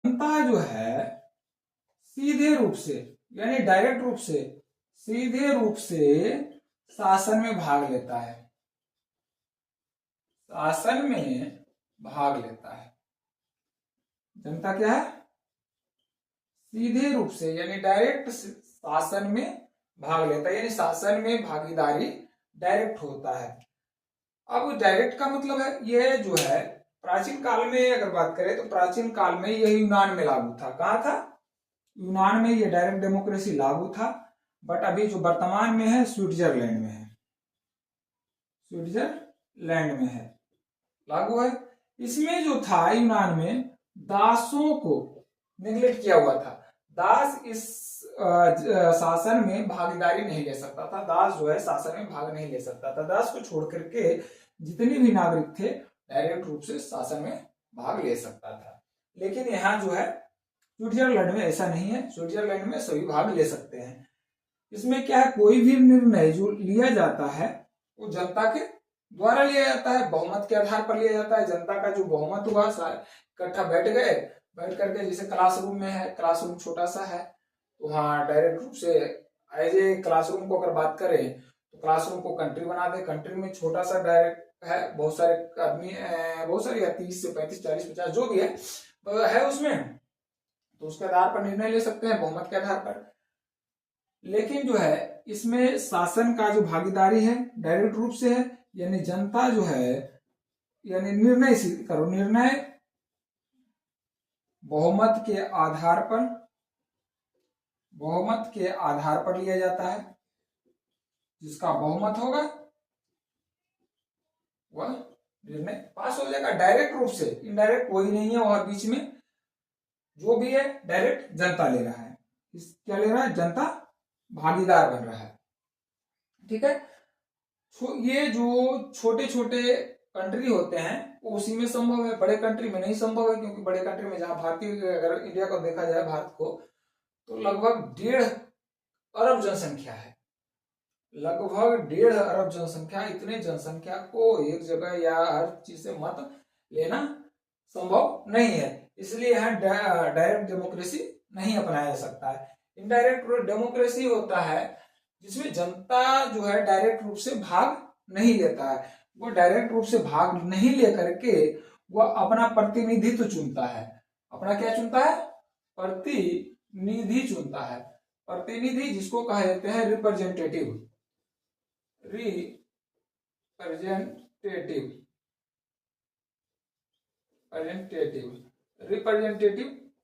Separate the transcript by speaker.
Speaker 1: जनता जो है सीधे रूप से यानी डायरेक्ट रूप से सीधे रूप से शासन में भाग लेता है, शासन में भाग लेता है। जनता क्या है? सीधे रूप से यानी डायरेक्ट शासन में भाग लेता है, यानी शासन में भागीदारी डायरेक्ट होता है। अब डायरेक्ट का मतलब है ये जो है प्राचीन काल में अगर बात करें तो प्राचीन काल में ये यूनान में लागू था। कहाँ था? यूनान में ये डायरेक्ट डेमोक्रेसी लागू था। बट अभी जो वर्तमान में है स्विट्जरलैंड में है, स्विट्जरलैंड में है लागू है। इसमें जो था यूनान में दासों को निगलेक्ट किया हुआ था। दास इस शासन में भागीदारी नहीं ले सकता था। दास जो है शासन में भाग नहीं ले सकता था। दास को छोड़ करके जितने भी नागरिक थे डायरेक्ट रूप से शासन में भाग ले सकता था। लेकिन यहाँ जो है स्विट्जरलैंड में ऐसा नहीं है। स्विट्जरलैंड में सभी भाग ले सकते हैं। इसमें क्या है, कोई भी निर्णय जो लिया जाता है वो जनता के द्वारा लिया जाता है, बहुमत के आधार पर लिया जाता है। जनता का जो बहुमत हुआ इकट्ठा बैठ गए, बैठ करके जैसे क्लासरूम में है, क्लासरूम छोटा सा है तो वहाँ डायरेक्ट रूप से एज ए क्लासरूम को अगर बात करें तो क्लासरूम को कंट्री बना दे। कंट्री में छोटा सा डायरेक्ट है, बहुत सारे आदमी, बहुत सारे 30 से 35 40 50 जो भी है उसमें, तो उसके आधार पर निर्णय ले सकते हैं बहुमत के आधार पर। लेकिन जो है इसमें शासन का जो भागीदारी है डायरेक्ट रूप से है, यानी जनता जो है यानी निर्णय करो, निर्णय बहुमत के आधार पर, बहुमत के आधार पर लिया जाता है। जिसका बहुमत होगा वह निर्णय पास हो जाएगा डायरेक्ट रूप से। इनडायरेक्ट कोई नहीं है वहां बीच में, जो भी है डायरेक्ट जनता ले रहा है। क्या ले रहा है? जनता भागीदार बन रहा है। ठीक है। ये जो छोटे छोटे कंट्री होते हैं वो उसी में संभव है, बड़े कंट्री में नहीं संभव है। क्योंकि बड़े कंट्री में जहां भारतीय, अगर इंडिया को देखा जाए, भारत को, तो लगभग 1.5 अरब जनसंख्या है। लगभग 1.5 अरब जनसंख्या। इतने जनसंख्या को एक जगह या हर चीज से मत लेना संभव नहीं है। इसलिए यहाँ डायरेक्ट डेमोक्रेसी नहीं अपनाया जा सकता है। इनडायरेक्ट डेमोक्रेसी होता है जिसमें जनता जो है डायरेक्ट रूप से भाग नहीं लेता है। वो डायरेक्ट रूप से भाग नहीं ले करके वह अपना प्रतिनिधित्व चुनता है। अपना क्या चुनता है? प्रतिनिधि चुनता है। प्रतिनिधि जिसको कहा जाते हैं रिप्रेजेंटेटिव, रिप्रेजेंटेटिव, रिप्रेजेंटेटिव